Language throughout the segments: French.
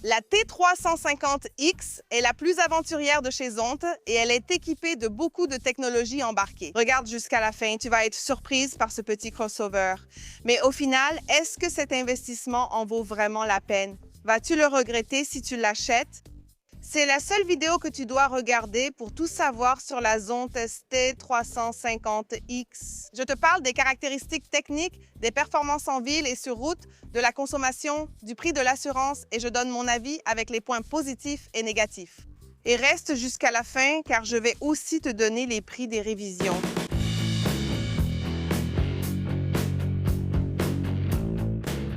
La T350X est la plus aventurière de chez Zonte et elle est équipée de beaucoup de technologies embarquées. Regarde jusqu'à la fin, tu vas être surprise par ce petit crossover. Mais au final, est-ce que cet investissement en vaut vraiment la peine? Vas-tu le regretter si tu l'achètes? C'est la seule vidéo que tu dois regarder pour tout savoir sur la Zonte ST350X. Je te parle des caractéristiques techniques, des performances en ville et sur route, de la consommation, du prix de l'assurance et je donne mon avis avec les points positifs et négatifs. Et reste jusqu'à la fin car je vais aussi te donner les prix des révisions.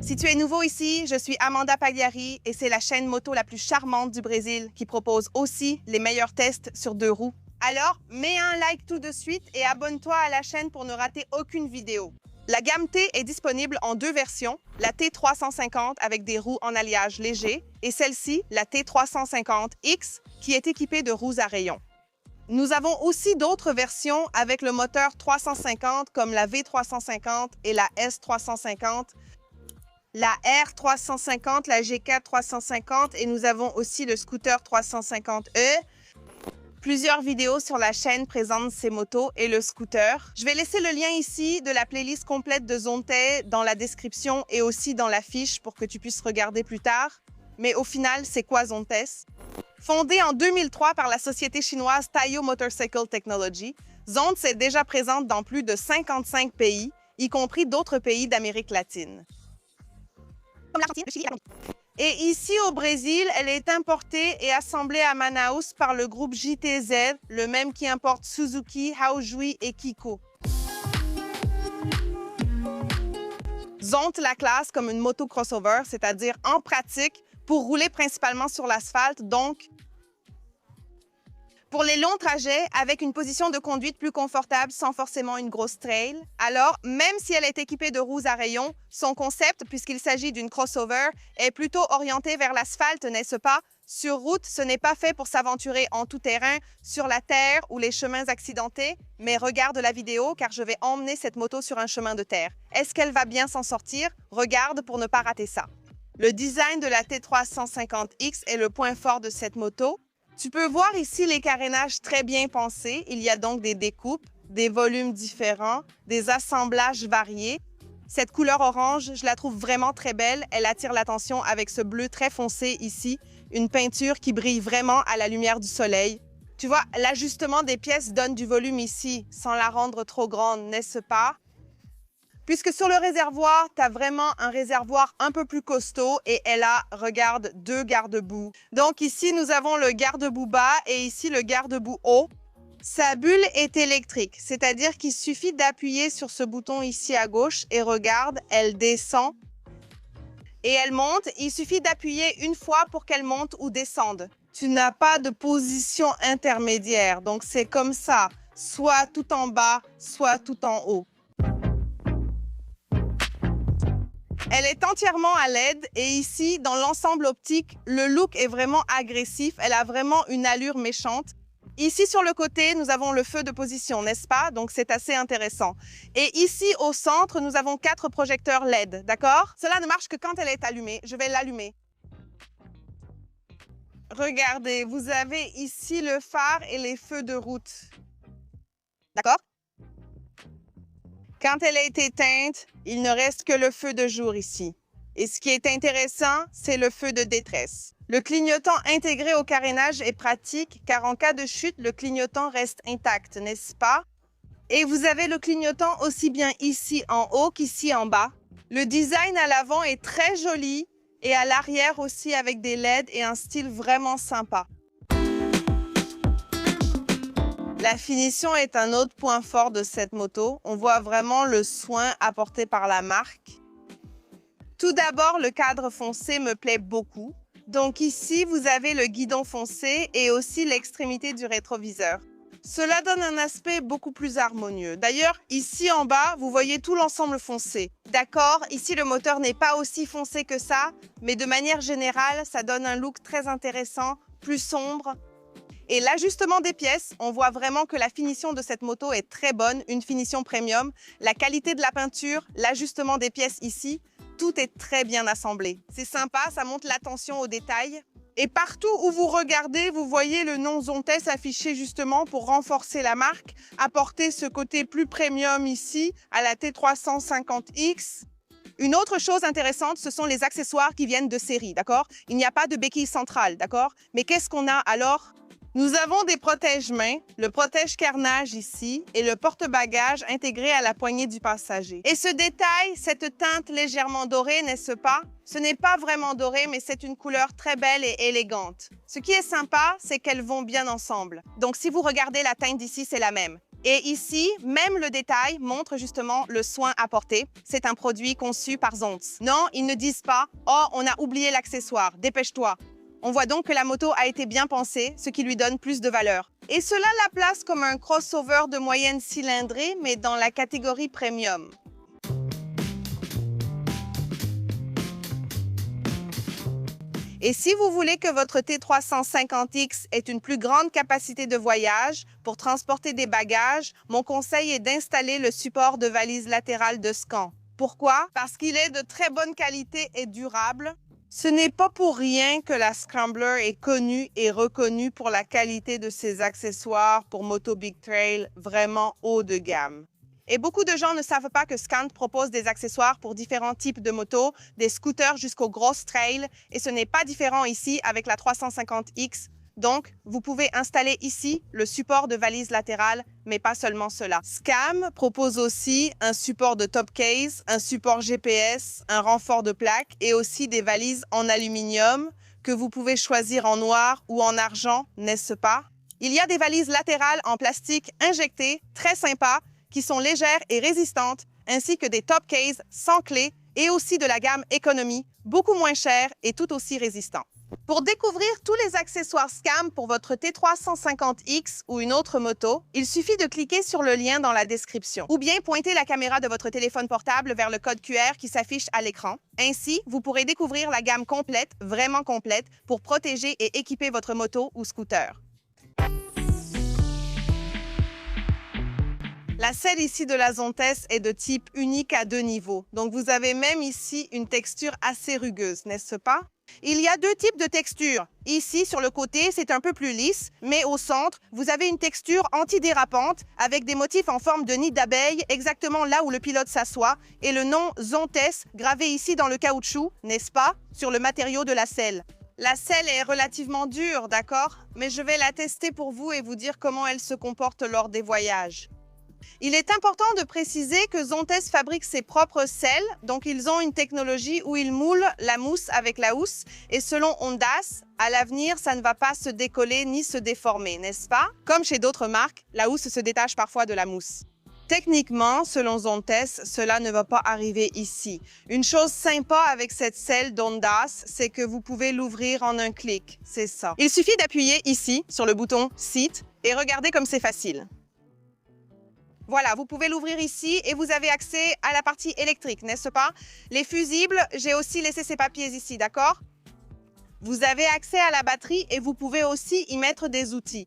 Si tu es nouveau ici, je suis Amanda Pagliari et c'est la chaîne moto la plus charmante du Brésil qui propose aussi les meilleurs tests sur 2 roues. Alors, mets un like tout de suite et abonne-toi à la chaîne pour ne rater aucune vidéo. La gamme T est disponible en 2 versions, la T350 avec des roues en alliage léger et celle-ci, la T350X, qui est équipée de roues à rayons. Nous avons aussi d'autres versions avec le moteur 350 comme la V350 et la S350, la R350, la G4 350 et nous avons aussi le scooter 350E. Plusieurs vidéos sur la chaîne présentent ces motos et le scooter. Je vais laisser le lien ici de la playlist complète de Zonte dans la description et aussi dans la fiche pour que tu puisses regarder plus tard. Mais au final, c'est quoi Zonte? Fondée en 2003 par la société chinoise Taiyo Motorcycle Technology, Zonte est déjà présente dans plus de 55 pays, y compris d'autres pays d'Amérique latine. Comme l'Argentine, le Chili et la Colombie. Et ici au Brésil, elle est importée et assemblée à Manaus par le groupe JTZ, le même qui importe Suzuki, Haojui et Kiko. Zonte la classe comme une moto crossover, c'est-à-dire en pratique pour rouler principalement sur l'asphalte, donc pour les longs trajets, avec une position de conduite plus confortable sans forcément une grosse trail. Alors, même si elle est équipée de roues à rayons, son concept, puisqu'il s'agit d'une crossover, est plutôt orienté vers l'asphalte, n'est-ce pas? Sur route, ce n'est pas fait pour s'aventurer en tout terrain, sur la terre ou les chemins accidentés, mais regarde la vidéo car je vais emmener cette moto sur un chemin de terre. Est-ce qu'elle va bien s'en sortir? Regarde pour ne pas rater ça. Le design de la T350X est le point fort de cette moto. Tu peux voir ici les carénages très bien pensés. Il y a donc des découpes, des volumes différents, des assemblages variés. Cette couleur orange, je la trouve vraiment très belle. Elle attire l'attention avec ce bleu très foncé ici, une peinture qui brille vraiment à la lumière du soleil. Tu vois, l'ajustement des pièces donne du volume ici, sans la rendre trop grande, n'est-ce pas? Puisque sur le réservoir, tu as vraiment un réservoir un peu plus costaud et elle a, regarde, 2 garde-boue. Donc ici, nous avons le garde-boue bas et ici le garde-boue haut. Sa bulle est électrique, c'est-à-dire qu'il suffit d'appuyer sur ce bouton ici à gauche et regarde, elle descend et elle monte. Il suffit d'appuyer une fois pour qu'elle monte ou descende. Tu n'as pas de position intermédiaire, donc c'est comme ça, soit tout en bas, soit tout en haut. Elle est entièrement à LED et ici, dans l'ensemble optique, le look est vraiment agressif. Elle a vraiment une allure méchante. Ici, sur le côté, nous avons le feu de position, n'est-ce pas? Donc, c'est assez intéressant. Et ici, au centre, nous avons 4 projecteurs LED, d'accord? Cela ne marche que quand elle est allumée. Je vais l'allumer. Regardez, vous avez ici le phare et les feux de route. D'accord? Quand elle est éteinte, il ne reste que le feu de jour ici. Et ce qui est intéressant, c'est le feu de détresse. Le clignotant intégré au carénage est pratique car en cas de chute, le clignotant reste intact, n'est-ce pas? Et vous avez le clignotant aussi bien ici en haut qu'ici en bas. Le design à l'avant est très joli et à l'arrière aussi avec des LED et un style vraiment sympa. La finition est un autre point fort de cette moto. On voit vraiment le soin apporté par la marque. Tout d'abord, le cadre foncé me plaît beaucoup. Donc ici, vous avez le guidon foncé et aussi l'extrémité du rétroviseur. Cela donne un aspect beaucoup plus harmonieux. D'ailleurs, ici en bas, vous voyez tout l'ensemble foncé. D'accord, ici le moteur n'est pas aussi foncé que ça, mais de manière générale, ça donne un look très intéressant, plus sombre. Et l'ajustement des pièces, on voit vraiment que la finition de cette moto est très bonne, une finition premium. La qualité de la peinture, l'ajustement des pièces ici, tout est très bien assemblé. C'est sympa, ça montre l'attention aux détails. Et partout où vous regardez, vous voyez le nom Zontes affiché justement pour renforcer la marque, apporter ce côté plus premium ici à la T350X. Une autre chose intéressante, ce sont les accessoires qui viennent de série, d'accord? Il n'y a pas de béquille centrale, d'accord? Mais qu'est-ce qu'on a alors? Nous avons des protège-mains, le protège-carnage ici et le porte-bagages intégré à la poignée du passager. Et ce détail, cette teinte légèrement dorée, n'est-ce pas? Ce n'est pas vraiment doré, mais c'est une couleur très belle et élégante. Ce qui est sympa, c'est qu'elles vont bien ensemble. Donc, si vous regardez la teinte d'ici, c'est la même. Et ici, même le détail montre justement le soin apporté. C'est un produit conçu par Zontes. Non, ils ne disent pas « Oh, on a oublié l'accessoire, dépêche-toi ». On voit donc que la moto a été bien pensée, ce qui lui donne plus de valeur. Et cela la place comme un crossover de moyenne cylindrée, mais dans la catégorie premium. Et si vous voulez que votre T350X ait une plus grande capacité de voyage pour transporter des bagages, mon conseil est d'installer le support de valise latérale de Scan. Pourquoi? Parce qu'il est de très bonne qualité et durable. Ce n'est pas pour rien que la Scrambler est connue et reconnue pour la qualité de ses accessoires pour moto Big Trail vraiment haut de gamme. Et beaucoup de gens ne savent pas que Scant propose des accessoires pour différents types de motos, des scooters jusqu'aux grosses trails, et ce n'est pas différent ici avec la 350X. Donc, vous pouvez installer ici le support de valise latérale, mais pas seulement cela. Scam propose aussi un support de top case, un support GPS, un renfort de plaque et aussi des valises en aluminium que vous pouvez choisir en noir ou en argent, n'est-ce pas? Il y a des valises latérales en plastique injectées, très sympas, qui sont légères et résistantes, ainsi que des top cases sans clé et aussi de la gamme économie, beaucoup moins chère et tout aussi résistant. Pour découvrir tous les accessoires Scam pour votre T350X ou une autre moto, il suffit de cliquer sur le lien dans la description ou bien pointer la caméra de votre téléphone portable vers le code QR qui s'affiche à l'écran. Ainsi, vous pourrez découvrir la gamme complète, vraiment complète, pour protéger et équiper votre moto ou scooter. La selle ici de la Zontes est de type unique à 2 niveaux. Donc, vous avez même ici une texture assez rugueuse, n'est-ce pas? Il y a 2 types de textures. Ici, sur le côté, c'est un peu plus lisse, mais au centre, vous avez une texture antidérapante avec des motifs en forme de nid d'abeille, exactement là où le pilote s'assoit, et le nom Zontes gravé ici dans le caoutchouc, n'est-ce pas, sur le matériau de la selle. La selle est relativement dure, d'accord? Mais je vais la tester pour vous et vous dire comment elle se comporte lors des voyages. Il est important de préciser que Zontes fabrique ses propres selles, donc ils ont une technologie où ils moulent la mousse avec la housse et selon Ondas, à l'avenir, ça ne va pas se décoller ni se déformer, n'est-ce pas? Comme chez d'autres marques, la housse se détache parfois de la mousse. Techniquement, selon Zontes, cela ne va pas arriver ici. Une chose sympa avec cette selle d'Ondas, c'est que vous pouvez l'ouvrir en un clic, c'est ça. Il suffit d'appuyer ici sur le bouton « Seat » et regardez comme c'est facile. Voilà, vous pouvez l'ouvrir ici et vous avez accès à la partie électrique, n'est-ce pas? Les fusibles, j'ai aussi laissé ces papiers ici, d'accord? Vous avez accès à la batterie et vous pouvez aussi y mettre des outils.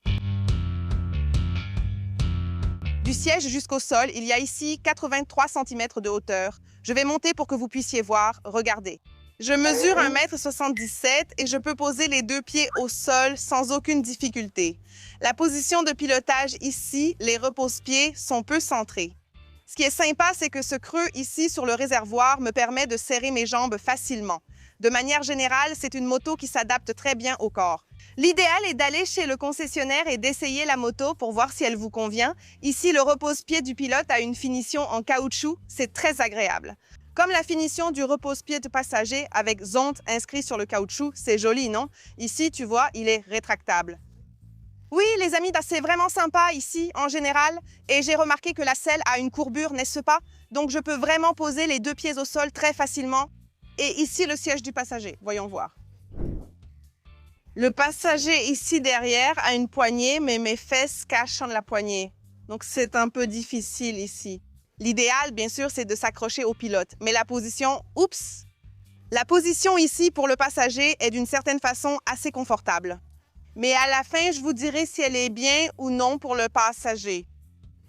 Du siège jusqu'au sol, il y a ici 83 cm de hauteur. Je vais monter pour que vous puissiez voir, regardez. Je mesure 1,77 m et je peux poser les 2 pieds au sol sans aucune difficulté. La position de pilotage ici, les repose-pieds, sont peu centrés. Ce qui est sympa, c'est que ce creux ici sur le réservoir me permet de serrer mes jambes facilement. De manière générale, c'est une moto qui s'adapte très bien au corps. L'idéal est d'aller chez le concessionnaire et d'essayer la moto pour voir si elle vous convient. Ici, le repose-pied du pilote a une finition en caoutchouc, c'est très agréable. Comme la finition du repose-pied de passager avec Zontes inscrit sur le caoutchouc, c'est joli, non? Ici, tu vois, il est rétractable. Oui, les amis, c'est vraiment sympa ici, en général. Et j'ai remarqué que la selle a une courbure, n'est-ce pas? Donc, je peux vraiment poser les 2 pieds au sol très facilement. Et ici, le siège du passager. Voyons voir. Le passager ici derrière a une poignée, mais mes fesses cachent la poignée. Donc, c'est un peu difficile ici. L'idéal, bien sûr, c'est de s'accrocher au pilote. Mais la position, oups! La position ici pour le passager est d'une certaine façon assez confortable. Mais à la fin, je vous dirai si elle est bien ou non pour le passager.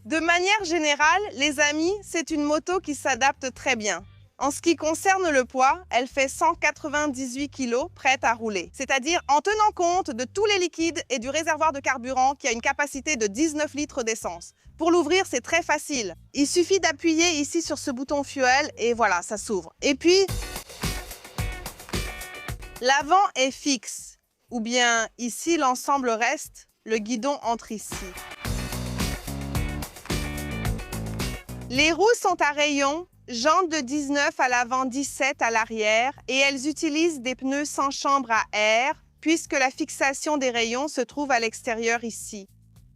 De manière générale, les amis, c'est une moto qui s'adapte très bien. En ce qui concerne le poids, elle fait 198 kg prête à rouler, c'est-à-dire en tenant compte de tous les liquides et du réservoir de carburant qui a une capacité de 19 litres d'essence. Pour l'ouvrir, c'est très facile. Il suffit d'appuyer ici sur ce bouton fuel et voilà, ça s'ouvre. Et puis, l'avant est fixe, ou bien ici l'ensemble reste, le guidon entre ici. Les roues sont à rayons, jantes de 19 à l'avant, 17 à l'arrière, et elles utilisent des pneus sans chambre à air, puisque la fixation des rayons se trouve à l'extérieur ici.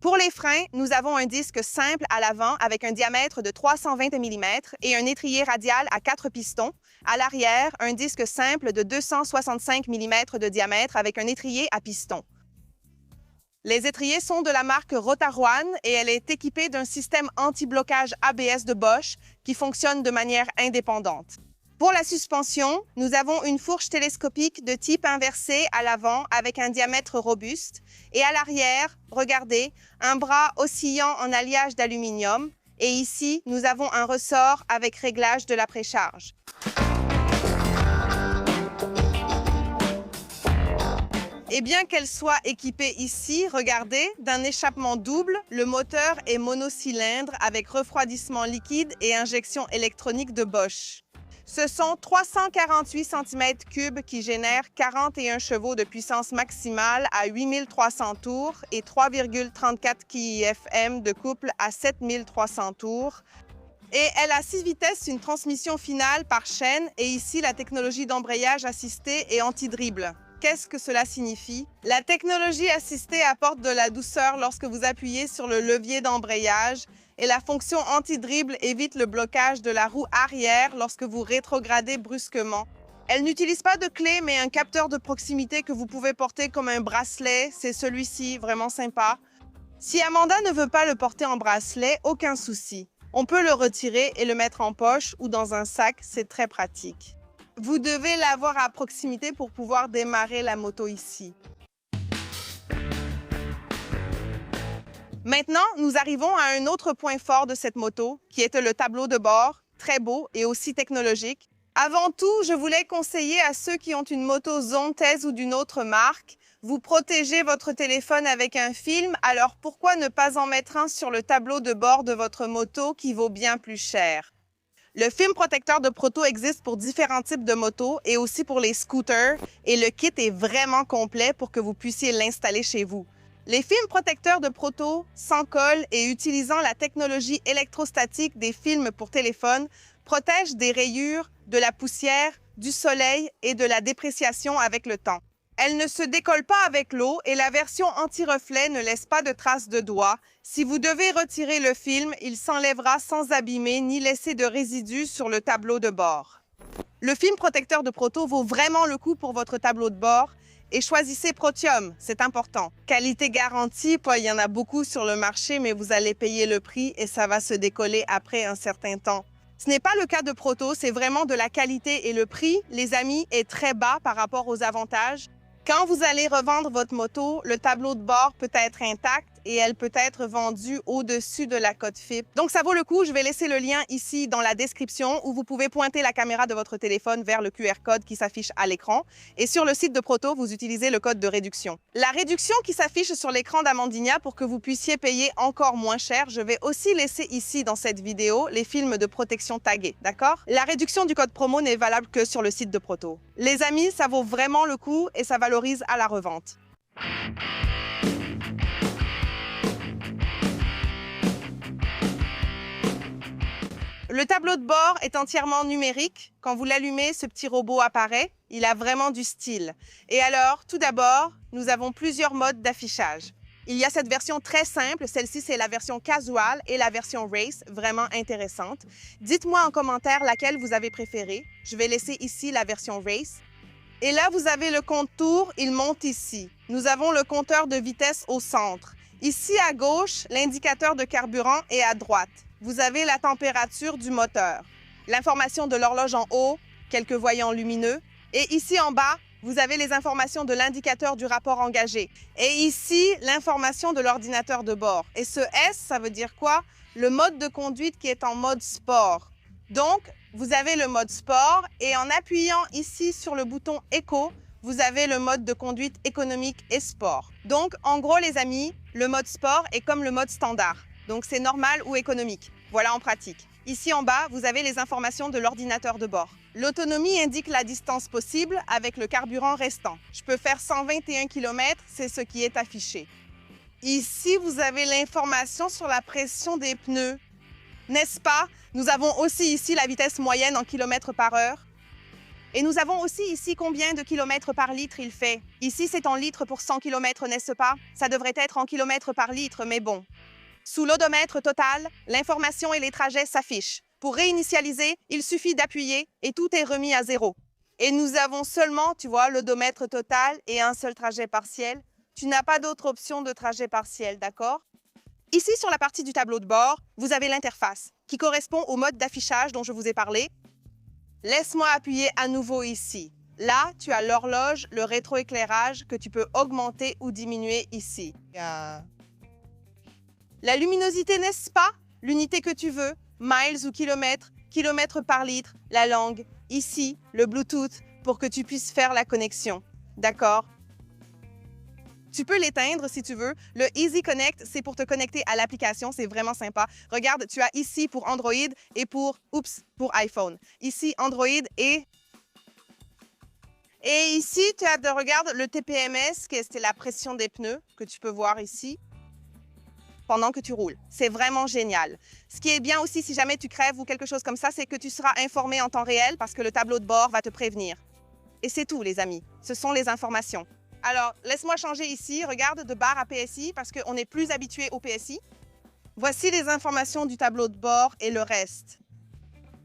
Pour les freins, nous avons un disque simple à l'avant avec un diamètre de 320 mm et un étrier radial à 4 pistons. À l'arrière, un disque simple de 265 mm de diamètre avec un étrier à piston. Les étriers sont de la marque Rotaruan et elle est équipée d'un système anti-blocage ABS de Bosch qui fonctionne de manière indépendante. Pour la suspension, nous avons une fourche télescopique de type inversé à l'avant avec un diamètre robuste et à l'arrière, regardez, un bras oscillant en alliage d'aluminium et ici, nous avons un ressort avec réglage de la précharge. Et bien qu'elle soit équipée ici, regardez, d'un échappement double, le moteur est monocylindre avec refroidissement liquide et injection électronique de Bosch. Ce sont 348 cm3 qui génèrent 41 chevaux de puissance maximale à 8300 tours et 3,34 kIfm de couple à 7300 tours. Et elle a 6 vitesses, une transmission finale par chaîne et ici la technologie d'embrayage assisté et anti-dribble. Qu'est-ce que cela signifie? La technologie assistée apporte de la douceur lorsque vous appuyez sur le levier d'embrayage et la fonction anti-dribble évite le blocage de la roue arrière lorsque vous rétrogradez brusquement. Elle n'utilise pas de clé, mais un capteur de proximité que vous pouvez porter comme un bracelet. C'est celui-ci, vraiment sympa. Si Amanda ne veut pas le porter en bracelet, aucun souci. On peut le retirer et le mettre en poche ou dans un sac, c'est très pratique. Vous devez l'avoir à proximité pour pouvoir démarrer la moto ici. Maintenant, nous arrivons à un autre point fort de cette moto, qui est le tableau de bord, très beau et aussi technologique. Avant tout, je voulais conseiller à ceux qui ont une moto Zontez ou d'une autre marque, vous protégez votre téléphone avec un film, alors pourquoi ne pas en mettre un sur le tableau de bord de votre moto qui vaut bien plus cher? Le film protecteur de Proto existe pour différents types de motos et aussi pour les scooters et le kit est vraiment complet pour que vous puissiez l'installer chez vous. Les films protecteurs de Proto, sans colle et utilisant la technologie électrostatique des films pour téléphone, protègent des rayures, de la poussière, du soleil et de la dépréciation avec le temps. Elle ne se décolle pas avec l'eau et la version anti-reflet ne laisse pas de traces de doigts. Si vous devez retirer le film, il s'enlèvera sans abîmer ni laisser de résidus sur le tableau de bord. Le film protecteur de Proto vaut vraiment le coup pour votre tableau de bord et choisissez Protium, c'est important. Qualité garantie, il y en a beaucoup sur le marché, mais vous allez payer le prix et ça va se décoller après un certain temps. Ce n'est pas le cas de Proto, c'est vraiment de la qualité et le prix, les amis, est très bas par rapport aux avantages. Quand vous allez revendre votre moto, le tableau de bord peut être intact et elle peut être vendue au-dessus de la cote FIP. Donc, ça vaut le coup. Je vais laisser le lien ici dans la description où vous pouvez pointer la caméra de votre téléphone vers le QR code qui s'affiche à l'écran. Et sur le site de Proto, vous utilisez le code de réduction. La réduction qui s'affiche sur l'écran d'Amandinia pour que vous puissiez payer encore moins cher, je vais aussi laisser ici dans cette vidéo les films de protection tagués, d'accord? La réduction du code promo n'est valable que sur le site de Proto. Les amis, ça vaut vraiment le coup et ça valorise à la revente. Le tableau de bord est entièrement numérique. Quand vous l'allumez, ce petit robot apparaît. Il a vraiment du style. Et alors, tout d'abord, nous avons plusieurs modes d'affichage. Il y a cette version très simple. Celle-ci, c'est la version casual et la version race, vraiment intéressante. Dites-moi en commentaire laquelle vous avez préférée. Je vais laisser ici la version race. Et là, vous avez le compte-tours, il monte ici. Nous avons le compteur de vitesse au centre. Ici, à gauche, l'indicateur de carburant est à droite. Vous avez la température du moteur, l'information de l'horloge en haut, quelques voyants lumineux. Et ici en bas, vous avez les informations de l'indicateur du rapport engagé. Et ici, l'information de l'ordinateur de bord. Et ce S, ça veut dire quoi? Le mode de conduite qui est en mode sport. Donc, vous avez le mode sport et en appuyant ici sur le bouton Eco, vous avez le mode de conduite économique et sport. Donc, en gros, les amis, le mode sport est comme le mode standard. Donc, c'est normal ou économique. Voilà en pratique. Ici en bas, vous avez les informations de l'ordinateur de bord. L'autonomie indique la distance possible avec le carburant restant. Je peux faire 121 km, c'est ce qui est affiché. Ici, vous avez l'information sur la pression des pneus. N'est-ce pas? Nous avons aussi ici la vitesse moyenne en kilomètres par heure. Et nous avons aussi ici combien de kilomètres par litre il fait. Ici, c'est en litres pour 100 km, n'est-ce pas? Ça devrait être en kilomètres par litre, mais bon. Sous l'odomètre total, l'information et les trajets s'affichent. Pour réinitialiser, il suffit d'appuyer et tout est remis à zéro. Et nous avons seulement, tu vois, l'odomètre total et un seul trajet partiel. Tu n'as pas d'autre option de trajet partiel, d'accord? Ici, sur la partie du tableau de bord, vous avez l'interface qui correspond au mode d'affichage dont je vous ai parlé. Laisse-moi appuyer à nouveau ici. Là, tu as l'horloge, le rétroéclairage que tu peux augmenter ou diminuer ici. La luminosité, n'est-ce pas? L'unité que tu veux, miles ou kilomètres, kilomètres par litre, la langue. Ici, le Bluetooth pour que tu puisses faire la connexion. D'accord? Tu peux l'éteindre si tu veux. Le Easy Connect, c'est pour te connecter à l'application. C'est vraiment sympa. Regarde, tu as ici pour Android et pour iPhone. Ici, Android et ici, regarde le TPMS, c'est la pression des pneus que tu peux voir ici pendant que tu roules. C'est vraiment génial. Ce qui est bien aussi, si jamais tu crèves ou quelque chose comme ça, c'est que tu seras informé en temps réel parce que le tableau de bord va te prévenir. Et c'est tout, les amis. Ce sont les informations. Alors, laisse-moi changer ici. Regarde de barre à PSI parce qu'on est plus habitué au PSI. Voici les informations du tableau de bord et le reste.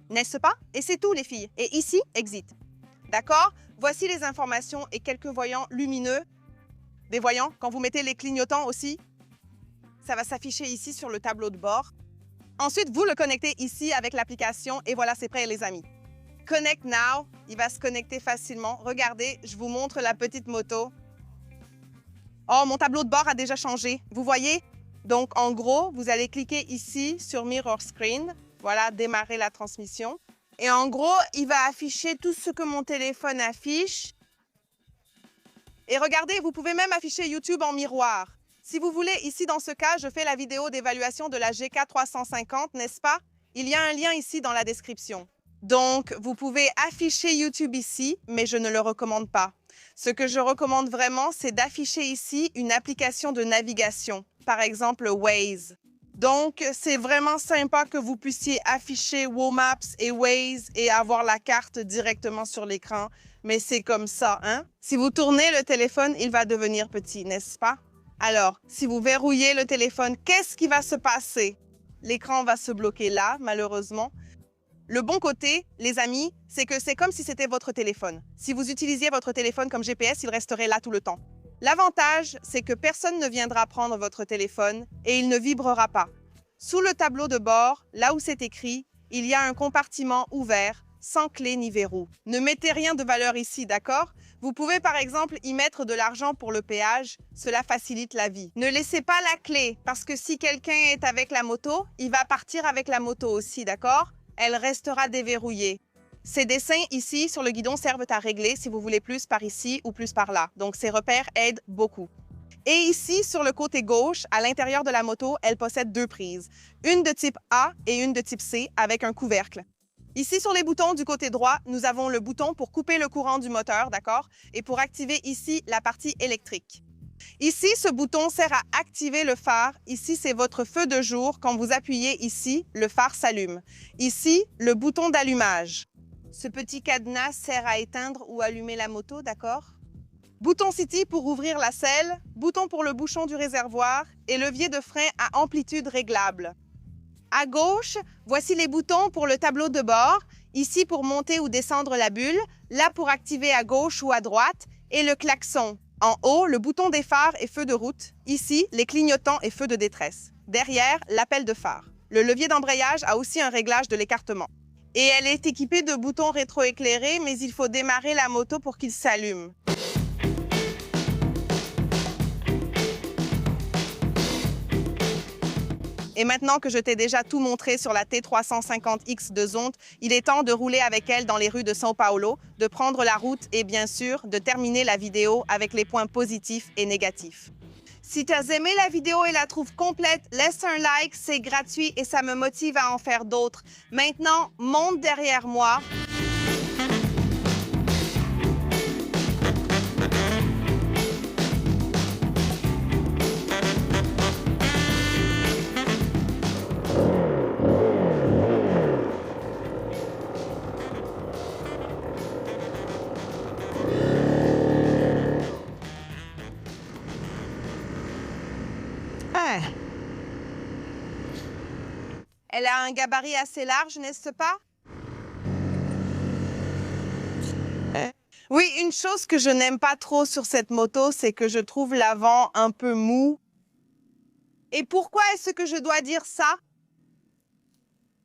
N'est-ce pas? Et c'est tout, les filles. Et ici, exit. D'accord? Voici les informations et quelques voyants lumineux. Des voyants, quand vous mettez les clignotants aussi, ça va s'afficher ici sur le tableau de bord. Ensuite, vous le connectez ici avec l'application et voilà, c'est prêt, les amis. Connect Now, il va se connecter facilement. Regardez, je vous montre la petite moto. Oh, mon tableau de bord a déjà changé. Vous voyez? Donc, en gros, vous allez cliquer ici sur Mirror Screen. Voilà, démarrer la transmission. Et en gros, il va afficher tout ce que mon téléphone affiche. Et regardez, vous pouvez même afficher YouTube en miroir. Si vous voulez, ici, dans ce cas, je fais la vidéo d'évaluation de la GK350, n'est-ce pas? Il y a un lien ici dans la description. Donc, vous pouvez afficher YouTube ici, mais je ne le recommande pas. Ce que je recommande vraiment, c'est d'afficher ici une application de navigation, par exemple Waze. Donc, c'est vraiment sympa que vous puissiez afficher WoMaps et Waze et avoir la carte directement sur l'écran, mais c'est comme ça, hein? Si vous tournez le téléphone, il va devenir petit, n'est-ce pas? Alors, si vous verrouillez le téléphone, qu'est-ce qui va se passer? L'écran va se bloquer là, malheureusement. Le bon côté, les amis, c'est que c'est comme si c'était votre téléphone. Si vous utilisiez votre téléphone comme GPS, il resterait là tout le temps. L'avantage, c'est que personne ne viendra prendre votre téléphone et il ne vibrera pas. Sous le tableau de bord, là où c'est écrit, il y a un compartiment ouvert, sans clé ni verrou. Ne mettez rien de valeur ici, d'accord? Vous pouvez par exemple y mettre de l'argent pour le péage, cela facilite la vie. Ne laissez pas la clé, parce que si quelqu'un est avec la moto, il va partir avec la moto aussi, d'accord? Elle restera déverrouillée. Ces dessins ici sur le guidon servent à régler si vous voulez plus par ici ou plus par là. Donc ces repères aident beaucoup. Et ici, sur le côté gauche, à l'intérieur de la moto, elle possède deux prises. Une de type A et une de type C avec un couvercle. Ici, sur les boutons du côté droit, nous avons le bouton pour couper le courant du moteur, d'accord? Et pour activer ici la partie électrique. Ici, ce bouton sert à activer le phare. Ici, c'est votre feu de jour. Quand vous appuyez ici, le phare s'allume. Ici, le bouton d'allumage. Ce petit cadenas sert à éteindre ou allumer la moto, d'accord? Bouton City pour ouvrir la selle, bouton pour le bouchon du réservoir et levier de frein à amplitude réglable. À gauche, voici les boutons pour le tableau de bord. Ici, pour monter ou descendre la bulle. Là, pour activer à gauche ou à droite. Et le klaxon. En haut, le bouton des phares et feux de route. Ici, les clignotants et feux de détresse. Derrière, l'appel de phare. Le levier d'embrayage a aussi un réglage de l'écartement. Et elle est équipée de boutons rétroéclairés, mais il faut démarrer la moto pour qu'il s'allume. Et maintenant que je t'ai déjà tout montré sur la T350X de Zonte, il est temps de rouler avec elle dans les rues de São Paulo, de prendre la route et bien sûr de terminer la vidéo avec les points positifs et négatifs. Si tu as aimé la vidéo et la trouves complète, laisse un like, c'est gratuit et ça me motive à en faire d'autres. Maintenant, monte derrière moi. Elle a un gabarit assez large, n'est-ce pas? Oui, une chose que je n'aime pas trop sur cette moto, c'est que je trouve l'avant un peu mou. Et pourquoi est-ce que je dois dire ça?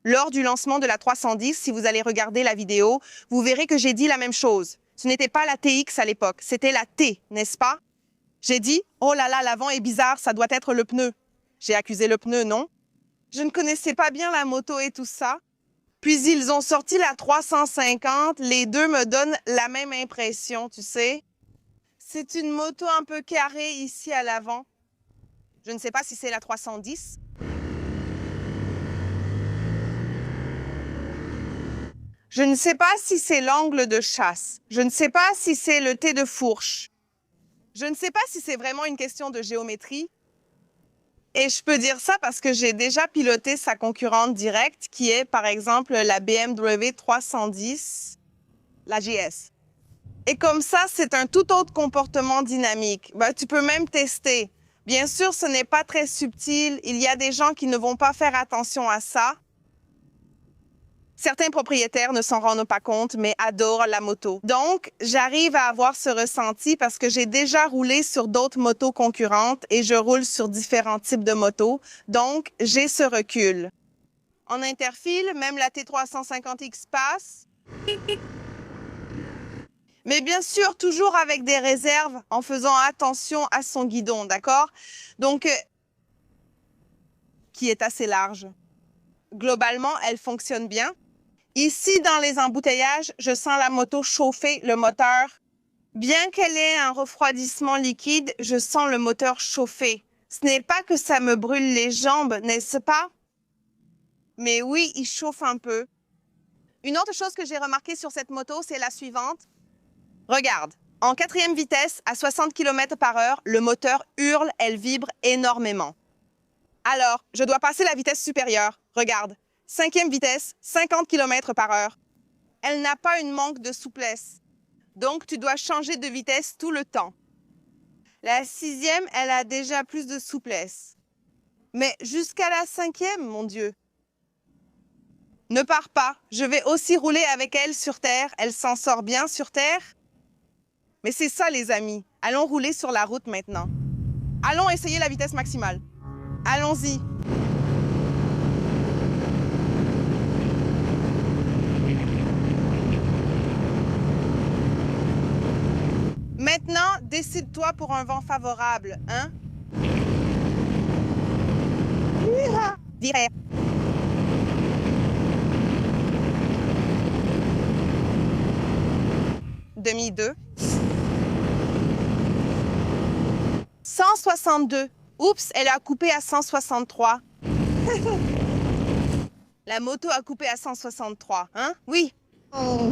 Lors du lancement de la 310, si vous allez regarder la vidéo, vous verrez que j'ai dit la même chose. Ce n'était pas la TX à l'époque, c'était la T, n'est-ce pas? J'ai dit, oh là là, l'avant est bizarre, ça doit être le pneu. J'ai accusé le pneu, non? Je ne connaissais pas bien la moto et tout ça. Puis ils ont sorti la 350. Les deux me donnent la même impression, tu sais. C'est une moto un peu carrée ici à l'avant. Je ne sais pas si c'est la 310. Je ne sais pas si c'est l'angle de chasse. Je ne sais pas si c'est le T de fourche. Je ne sais pas si c'est vraiment une question de géométrie. Et je peux dire ça parce que j'ai déjà piloté sa concurrente directe, qui est par exemple la BMW 310, la GS. Et comme ça, c'est un tout autre comportement dynamique. Tu peux même tester. Bien sûr, ce n'est pas très subtil. Il y a des gens qui ne vont pas faire attention à ça. Certains propriétaires ne s'en rendent pas compte, mais adorent la moto. Donc, j'arrive à avoir ce ressenti parce que j'ai déjà roulé sur d'autres motos concurrentes et je roule sur différents types de motos. Donc, j'ai ce recul. En interfile, même la T350X passe. Mais bien sûr, toujours avec des réserves, en faisant attention à son guidon, d'accord? Donc, qui est assez large. Globalement, elle fonctionne bien. Ici, dans les embouteillages, je sens la moto chauffer le moteur. Bien qu'elle ait un refroidissement liquide, je sens le moteur chauffer. Ce n'est pas que ça me brûle les jambes, n'est-ce pas? Mais oui, il chauffe un peu. Une autre chose que j'ai remarqué sur cette moto, c'est la suivante. Regarde, en 4e vitesse, à 60 km/h, le moteur hurle, elle vibre énormément. Alors, je dois passer la vitesse supérieure. Regarde. 5e vitesse, 50 km/h. Elle n'a pas une manque de souplesse. Donc, tu dois changer de vitesse tout le temps. La 6e, elle a déjà plus de souplesse. Mais jusqu'à la 5e, mon Dieu. Ne pars pas. Je vais aussi rouler avec elle sur terre. Elle s'en sort bien sur terre. Mais c'est ça, les amis. Allons rouler sur la route maintenant. Allons essayer la vitesse maximale. Allons-y. Maintenant, décide-toi pour un vent favorable, hein? Virez. Demi 2. 162. Oups, elle a coupé à 163. La moto a coupé à 163, hein? Oui. Oh.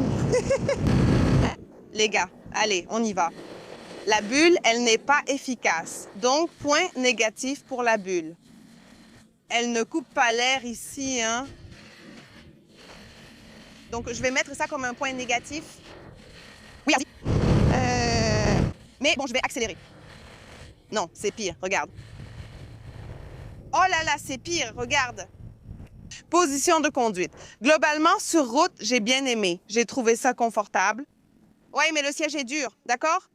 Les gars, allez, on y va. La bulle, elle n'est pas efficace. Donc, point négatif pour la bulle. Elle ne coupe pas l'air ici, hein? Donc, je vais mettre ça comme un point négatif. Oui, vas-y. Mais bon, je vais accélérer. Non, c'est pire, regarde. Oh là là, c'est pire, regarde. Position de conduite. Globalement, sur route, j'ai bien aimé. J'ai trouvé ça confortable. Oui, mais le siège est dur, d'accord?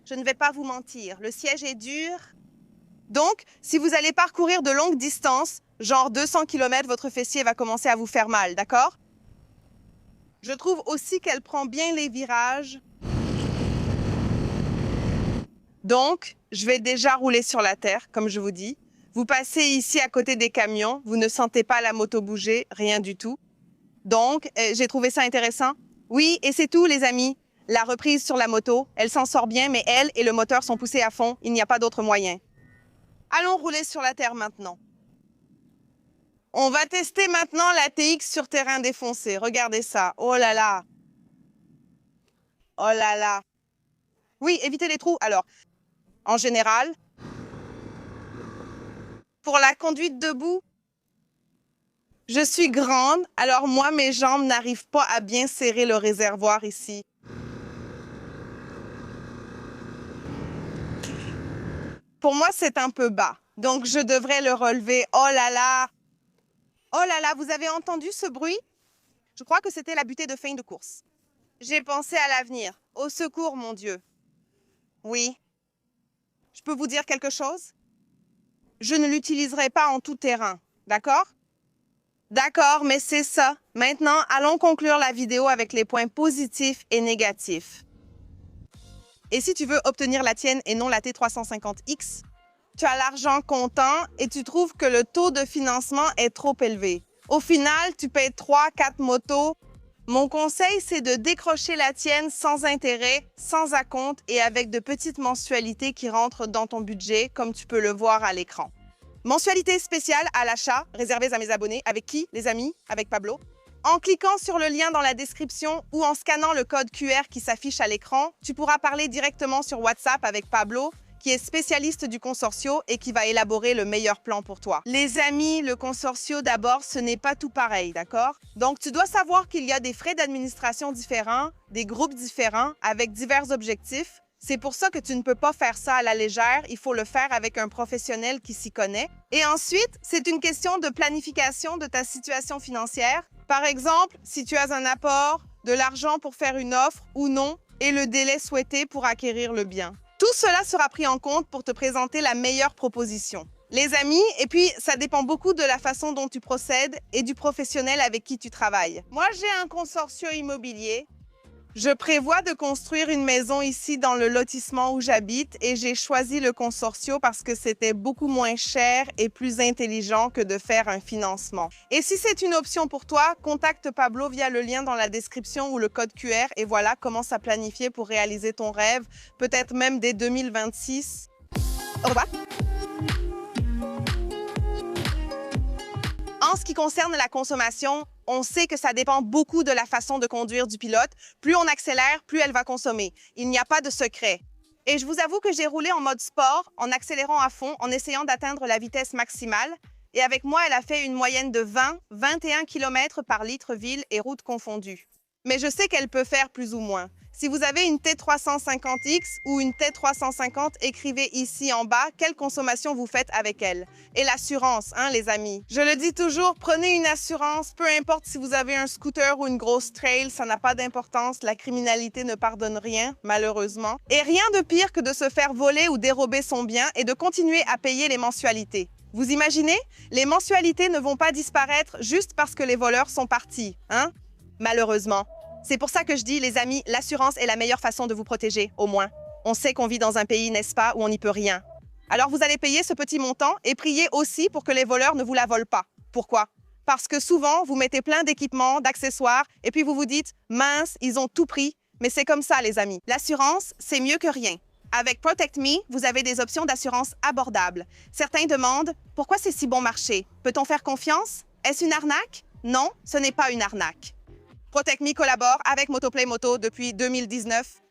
Je ne vais pas vous mentir, le siège est dur. Donc, si vous allez parcourir de longues distances, genre 200 km, votre fessier va commencer à vous faire mal, d'accord? Je trouve aussi qu'elle prend bien les virages. Donc, je vais déjà rouler sur la terre, comme je vous dis. Vous passez ici à côté des camions, vous ne sentez pas la moto bouger, rien du tout. Donc, j'ai trouvé ça intéressant. Oui, et c'est tout, les amis. La reprise sur la moto, elle s'en sort bien, mais elle et le moteur sont poussés à fond. Il n'y a pas d'autre moyen. Allons rouler sur la terre maintenant. On va tester maintenant la TX sur terrain défoncé. Regardez ça. Oh là là. Oh là là. Oui, évitez les trous. Alors, en général, pour la conduite debout, je suis grande, alors moi, mes jambes n'arrivent pas à bien serrer le réservoir ici. Pour moi, c'est un peu bas, donc je devrais le relever. Oh là là! Oh là là, vous avez entendu ce bruit? Je crois que c'était la butée de fin de course. J'ai pensé à l'avenir. Au secours, mon Dieu. Oui. Je peux vous dire quelque chose? Je ne l'utiliserai pas en tout terrain, d'accord? D'accord, mais c'est ça. Maintenant, allons conclure la vidéo avec les points positifs et négatifs. Et si tu veux obtenir la tienne et non la T350X, tu as l'argent comptant et tu trouves que le taux de financement est trop élevé. Au final, tu payes 3-4 motos. Mon conseil, c'est de décrocher la tienne sans intérêt, sans acompte et avec de petites mensualités qui rentrent dans ton budget, comme tu peux le voir à l'écran. Mensualité spéciale à l'achat, réservées à mes abonnés. Avec qui, les amis? Avec Pablo. En cliquant sur le lien dans la description ou en scannant le code QR qui s'affiche à l'écran, tu pourras parler directement sur WhatsApp avec Pablo, qui est spécialiste du consortio et qui va élaborer le meilleur plan pour toi. Les amis, le consortio d'abord, ce n'est pas tout pareil, d'accord? Donc, tu dois savoir qu'il y a des frais d'administration différents, des groupes différents, avec divers objectifs. C'est pour ça que tu ne peux pas faire ça à la légère, il faut le faire avec un professionnel qui s'y connaît. Et ensuite, c'est une question de planification de ta situation financière. Par exemple, si tu as un apport, de l'argent pour faire une offre ou non, et le délai souhaité pour acquérir le bien. Tout cela sera pris en compte pour te présenter la meilleure proposition. Les amis, et puis ça dépend beaucoup de la façon dont tu procèdes et du professionnel avec qui tu travailles. Moi, j'ai un consortio immobilier. Je prévois de construire une maison ici dans le lotissement où j'habite et j'ai choisi le consortio parce que c'était beaucoup moins cher et plus intelligent que de faire un financement. Et si c'est une option pour toi, contacte Pablo via le lien dans la description ou le code QR et voilà, commence à planifier pour réaliser ton rêve, peut-être même dès 2026. Au revoir! En ce qui concerne la consommation, on sait que ça dépend beaucoup de la façon de conduire du pilote. Plus on accélère, plus elle va consommer. Il n'y a pas de secret. Et je vous avoue que j'ai roulé en mode sport, en accélérant à fond, en essayant d'atteindre la vitesse maximale. Et avec moi, elle a fait une moyenne de 20-21 km par litre ville et route confondues. Mais je sais qu'elle peut faire plus ou moins. Si vous avez une T350X ou une T350, écrivez ici en bas quelle consommation vous faites avec elle. Et l'assurance, hein, les amis. Je le dis toujours, prenez une assurance, peu importe si vous avez un scooter ou une grosse trail, ça n'a pas d'importance. La criminalité ne pardonne rien, malheureusement. Et rien de pire que de se faire voler ou dérober son bien et de continuer à payer les mensualités. Vous imaginez? Les mensualités ne vont pas disparaître juste parce que les voleurs sont partis, hein? Malheureusement. C'est pour ça que je dis, les amis, l'assurance est la meilleure façon de vous protéger, au moins. On sait qu'on vit dans un pays, n'est-ce pas, où on n'y peut rien. Alors vous allez payer ce petit montant et prier aussi pour que les voleurs ne vous la volent pas. Pourquoi? Parce que souvent, vous mettez plein d'équipements, d'accessoires, et puis vous vous dites, mince, ils ont tout pris. Mais c'est comme ça, les amis. L'assurance, c'est mieux que rien. Avec Protect Me, vous avez des options d'assurance abordables. Certains demandent, pourquoi c'est si bon marché? Peut-on faire confiance? Est-ce une arnaque? Non, ce n'est pas une arnaque. Protect Me collabore avec Motoplay Moto depuis 2019.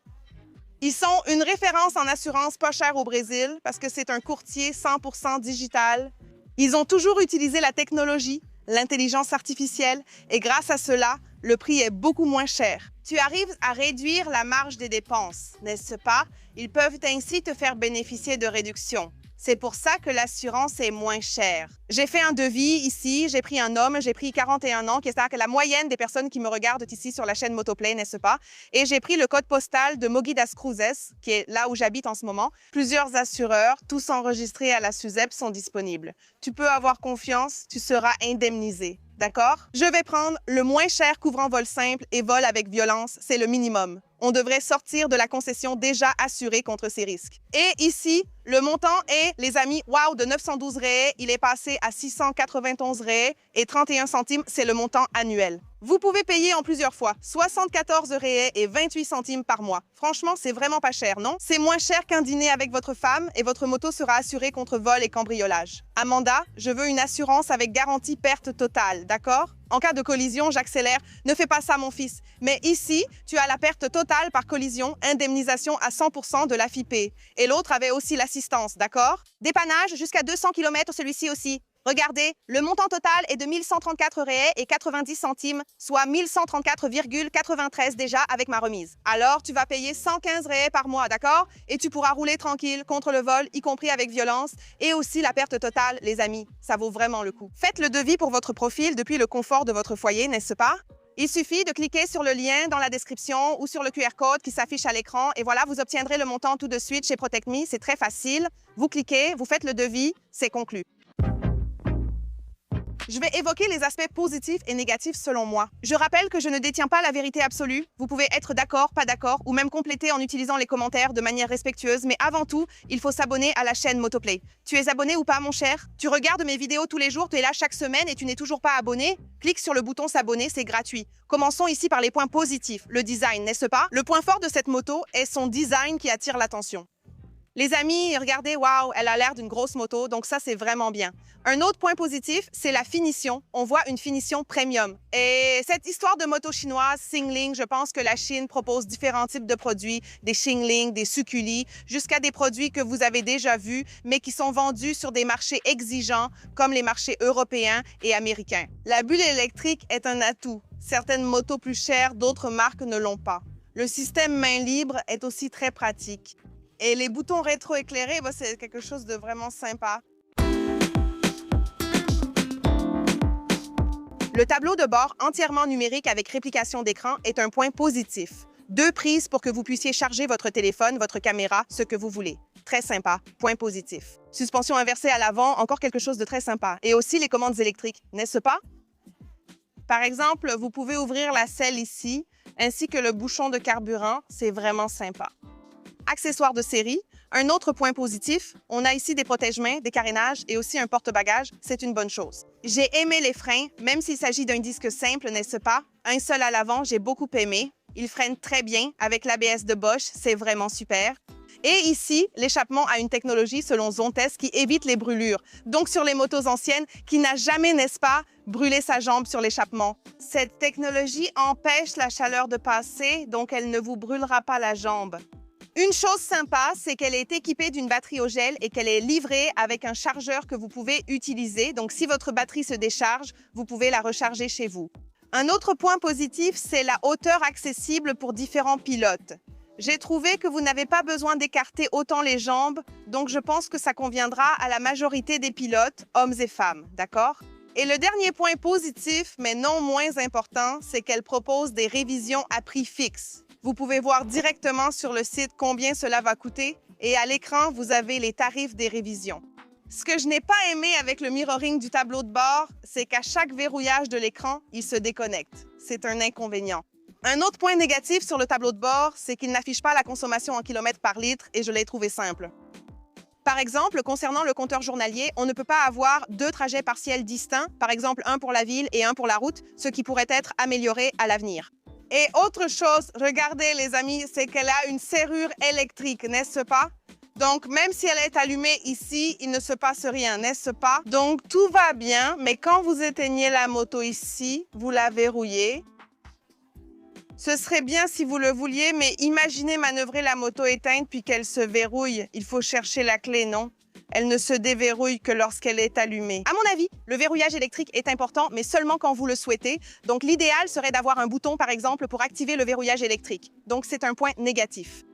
Ils sont une référence en assurance pas chère au Brésil parce que c'est un courtier 100% digital. Ils ont toujours utilisé la technologie, l'intelligence artificielle et grâce à cela, le prix est beaucoup moins cher. Tu arrives à réduire la marge des dépenses, n'est-ce pas? Ils peuvent ainsi te faire bénéficier de réductions. C'est pour ça que l'assurance est moins chère. J'ai fait un devis ici, j'ai pris un homme, j'ai pris 41 ans, qui est la moyenne des personnes qui me regardent ici sur la chaîne Motoplay, n'est-ce pas? Et j'ai pris le code postal de Mogi das Cruzes, qui est là où j'habite en ce moment. Plusieurs assureurs, tous enregistrés à la SUSEP, sont disponibles. Tu peux avoir confiance, tu seras indemnisé. d'accord? Je vais prendre le moins cher couvrant vol simple et vol avec violence, c'est le minimum. On devrait sortir de la concession déjà assurée contre ces risques. Et ici, le montant est, les amis, wow, de 912 raies, il est passé à 691 raies et 31 centimes, c'est le montant annuel. Vous pouvez payer en plusieurs fois, 74 raies et 28 centimes par mois. Franchement, c'est vraiment pas cher, non? C'est moins cher qu'un dîner avec votre femme et votre moto sera assurée contre vol et cambriolage. Amanda, je veux une assurance avec garantie perte totale, d'accord? En cas de collision, j'accélère. Ne fais pas ça, mon fils. Mais ici, tu as la perte totale par collision, indemnisation à 100% de la FIP. Et l'autre avait aussi l'assistance, d'accord? Dépannage jusqu'à 200 km, celui-ci aussi. Regardez, le montant total est de 1134 raies et 90 centimes, soit 1134,93 déjà avec ma remise. Alors, tu vas payer 115 raies par mois, d'accord? Et tu pourras rouler tranquille contre le vol, y compris avec violence, et aussi la perte totale, les amis. Ça vaut vraiment le coup. Faites le devis pour votre profil depuis le confort de votre foyer, n'est-ce pas? Il suffit de cliquer sur le lien dans la description ou sur le QR code qui s'affiche à l'écran et voilà, vous obtiendrez le montant tout de suite chez ProtectMe. C'est très facile. Vous cliquez, vous faites le devis, c'est conclu. Je vais évoquer les aspects positifs et négatifs selon moi. Je rappelle que je ne détiens pas la vérité absolue. Vous pouvez être d'accord, pas d'accord, ou même compléter en utilisant les commentaires de manière respectueuse, mais avant tout, il faut s'abonner à la chaîne Motoplay. Tu es abonné ou pas, mon cher? Tu regardes mes vidéos tous les jours, tu es là chaque semaine et tu n'es toujours pas abonné? Clique sur le bouton s'abonner, c'est gratuit. Commençons ici par les points positifs. Le design, n'est-ce pas? Le point fort de cette moto est son design qui attire l'attention. Les amis, regardez, waouh, elle a l'air d'une grosse moto, donc ça, c'est vraiment bien. Un autre point positif, c'est la finition. On voit une finition premium. Et cette histoire de moto chinoise, Xingling, je pense que la Chine propose différents types de produits, des Xingling, des Suculi, jusqu'à des produits que vous avez déjà vus, mais qui sont vendus sur des marchés exigeants, comme les marchés européens et américains. La bulle électrique est un atout. Certaines motos plus chères, d'autres marques ne l'ont pas. Le système main libre est aussi très pratique. Et les boutons rétro-éclairés, c'est quelque chose de vraiment sympa. Le tableau de bord entièrement numérique avec réplication d'écran est un point positif. 2 prises pour que vous puissiez charger votre téléphone, votre caméra, ce que vous voulez. Très sympa, point positif. Suspension inversée à l'avant, encore quelque chose de très sympa. Et aussi les commandes électriques, n'est-ce pas? Par exemple, vous pouvez ouvrir la selle ici, ainsi que le bouchon de carburant, c'est vraiment sympa. Accessoires de série. Un autre point positif, on a ici des protège-mains, des carénages et aussi un porte-bagages. C'est une bonne chose. J'ai aimé les freins, même s'il s'agit d'un disque simple, n'est-ce pas? Un seul à l'avant, j'ai beaucoup aimé. Il freine très bien avec l'ABS de Bosch, c'est vraiment super. Et ici, l'échappement a une technologie selon Zontes qui évite les brûlures. Donc sur les motos anciennes, qui n'a jamais, n'est-ce pas, brûlé sa jambe sur l'échappement. Cette technologie empêche la chaleur de passer, donc elle ne vous brûlera pas la jambe. Une chose sympa, c'est qu'elle est équipée d'une batterie au gel et qu'elle est livrée avec un chargeur que vous pouvez utiliser. Donc, si votre batterie se décharge, vous pouvez la recharger chez vous. Un autre point positif, c'est la hauteur accessible pour différents pilotes. J'ai trouvé que vous n'avez pas besoin d'écarter autant les jambes, donc je pense que ça conviendra à la majorité des pilotes, hommes et femmes, d'accord? Et le dernier point positif, mais non moins important, c'est qu'elle propose des révisions à prix fixe. Vous pouvez voir directement sur le site combien cela va coûter et à l'écran, vous avez les tarifs des révisions. Ce que je n'ai pas aimé avec le mirroring du tableau de bord, c'est qu'à chaque verrouillage de l'écran, il se déconnecte. C'est un inconvénient. Un autre point négatif sur le tableau de bord, c'est qu'il n'affiche pas la consommation en kilomètres par litre et je l'ai trouvé simple. Par exemple, concernant le compteur journalier, on ne peut pas avoir 2 trajets partiels distincts, par exemple un pour la ville et un pour la route, ce qui pourrait être amélioré à l'avenir. Et autre chose, regardez les amis, c'est qu'elle a une serrure électrique, n'est-ce pas? Donc, même si elle est allumée ici, il ne se passe rien, n'est-ce pas? Donc, tout va bien, mais quand vous éteignez la moto ici, vous la verrouillez. Ce serait bien si vous le vouliez, mais imaginez manœuvrer la moto éteinte puis qu'elle se verrouille. Il faut chercher la clé, non? Elle ne se déverrouille que lorsqu'elle est allumée. À mon avis, le verrouillage électrique est important, mais seulement quand vous le souhaitez. Donc, l'idéal serait d'avoir un bouton, par exemple, pour activer le verrouillage électrique. Donc, c'est un point négatif.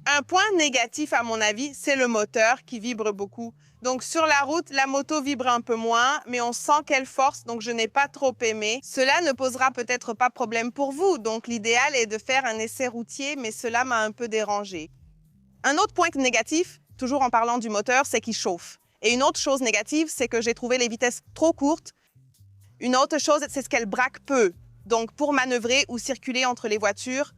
Un point négatif, à mon avis, c'est le moteur qui vibre beaucoup. Donc, sur la route, la moto vibre un peu moins, mais on sent qu'elle force, donc je n'ai pas trop aimé. Cela ne posera peut-être pas problème pour vous, donc l'idéal est de faire un essai routier, mais cela m'a un peu dérangé. Un autre point négatif, toujours en parlant du moteur, c'est qu'il chauffe. Et une autre chose négative, c'est que j'ai trouvé les vitesses trop courtes. Une autre chose, c'est ce qu'elle braque peu. Donc, pour manœuvrer ou circuler entre les voitures,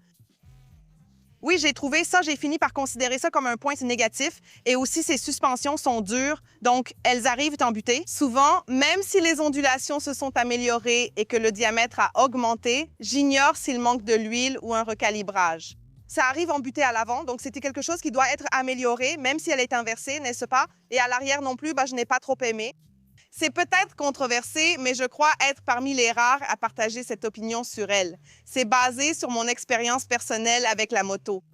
oui, j'ai trouvé ça, j'ai fini par considérer ça comme un point négatif. Et aussi, ses suspensions sont dures, donc elles arrivent embutées. Souvent, même si les ondulations se sont améliorées et que le diamètre a augmenté, j'ignore s'il manque de l'huile ou un recalibrage. Ça arrive embutée à l'avant, donc c'était quelque chose qui doit être amélioré, même si elle est inversée, n'est-ce pas? Et à l'arrière non plus, je n'ai pas trop aimé. C'est peut-être controversé, mais je crois être parmi les rares à partager cette opinion sur elle. C'est basé sur mon expérience personnelle avec la moto.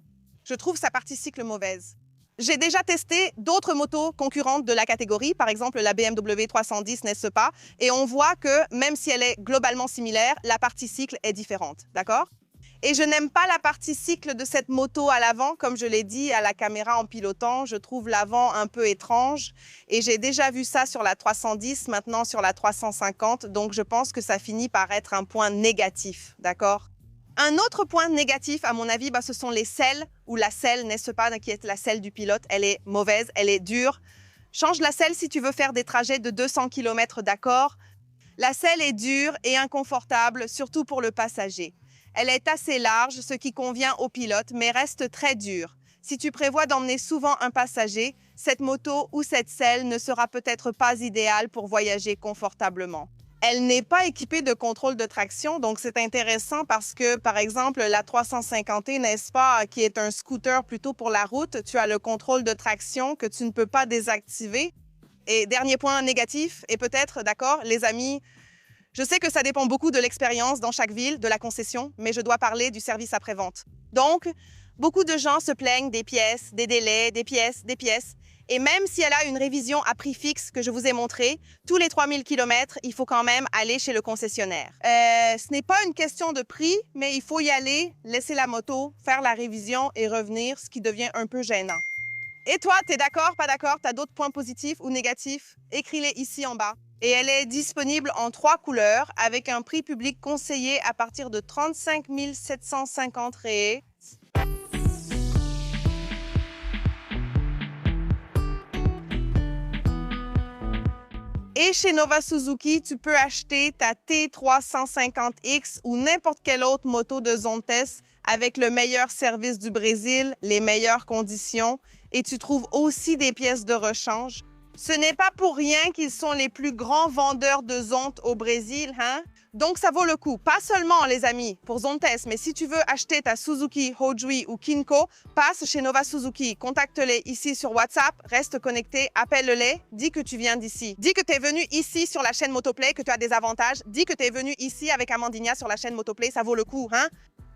Je trouve sa partie cycle mauvaise. J'ai déjà testé d'autres motos concurrentes de la catégorie, par exemple la BMW 310, n'est-ce pas? Et on voit que même si elle est globalement similaire, la partie cycle est différente, d'accord? Et je n'aime pas la partie cycle de cette moto à l'avant, comme je l'ai dit à la caméra en pilotant. Je trouve l'avant un peu étrange et j'ai déjà vu ça sur la 310, maintenant sur la 350. Donc, je pense que ça finit par être un point négatif, d'accord? Un autre point négatif, à mon avis, ce sont les selles ou la selle, n'est-ce pas, qui est la selle du pilote. Elle est mauvaise, elle est dure. Change la selle si tu veux faire des trajets de 200 km, d'accord? La selle est dure et inconfortable, surtout pour le passager. Elle est assez large, ce qui convient au pilote, mais reste très dure. Si tu prévois d'emmener souvent un passager, cette moto ou cette selle ne sera peut-être pas idéale pour voyager confortablement. Elle n'est pas équipée de contrôle de traction, donc c'est intéressant parce que, par exemple, la 350, n'est-ce pas, qui est un scooter plutôt pour la route, tu as le contrôle de traction que tu ne peux pas désactiver. Et dernier point négatif, et peut-être, d'accord, les amis, je sais que ça dépend beaucoup de l'expérience dans chaque ville, de la concession, mais je dois parler du service après-vente. Donc, beaucoup de gens se plaignent des pièces, des délais, des pièces. Et même si elle a une révision à prix fixe que je vous ai montré, tous les 3000 km, il faut quand même aller chez le concessionnaire. Ce n'est pas une question de prix, mais il faut y aller, laisser la moto, faire la révision et revenir, ce qui devient un peu gênant. Et toi, t'es d'accord, pas d'accord? T'as d'autres points positifs ou négatifs? Écris-les ici en bas. Et elle est disponible en 3 couleurs avec un prix public conseillé à partir de 35 750 ré. Et chez Nova Suzuki, tu peux acheter ta T350X ou n'importe quelle autre moto de Zontes avec le meilleur service du Brésil, les meilleures conditions, et tu trouves aussi des pièces de rechange. Ce n'est pas pour rien qu'ils sont les plus grands vendeurs de Zontes au Brésil, hein? Donc, ça vaut le coup. Pas seulement, les amis, pour Zontes, mais si tu veux acheter ta Suzuki, Hojui ou Kinko, passe chez Nova Suzuki. Contacte-les ici sur WhatsApp, reste connecté, appelle-les, dis que tu viens d'ici. Dis que tu es venu ici sur la chaîne Motoplay, que tu as des avantages. Dis que tu es venu ici avec Amandinia sur la chaîne Motoplay, ça vaut le coup, hein?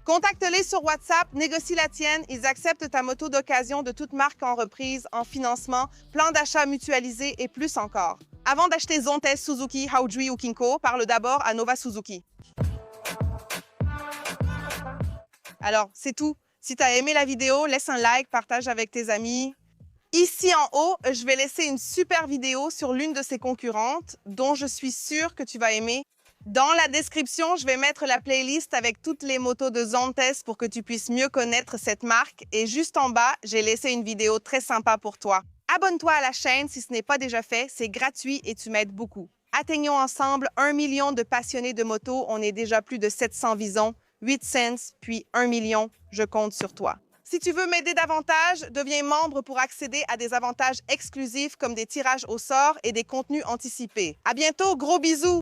Contacte-les sur WhatsApp, négocie la tienne. Ils acceptent ta moto d'occasion de toute marque en reprise, en financement, plan d'achat mutualisé et plus encore. Avant d'acheter Zontes, Suzuki, Hojui ou Kinko, parle d'abord à Nova Suzuki. Alors, c'est tout. Si tu as aimé la vidéo, laisse un like, partage avec tes amis. Ici en haut, je vais laisser une super vidéo sur l'une de ses concurrentes dont je suis sûre que tu vas aimer. Dans la description, je vais mettre la playlist avec toutes les motos de Zontes pour que tu puisses mieux connaître cette marque. Et juste en bas, j'ai laissé une vidéo très sympa pour toi. Abonne-toi à la chaîne si ce n'est pas déjà fait, c'est gratuit et tu m'aides beaucoup. Atteignons ensemble 1 million de passionnés de moto, on est déjà plus de 700 visons, 8 cents, puis 1 million, je compte sur toi. Si tu veux m'aider davantage, deviens membre pour accéder à des avantages exclusifs comme des tirages au sort et des contenus anticipés. À bientôt, gros bisous!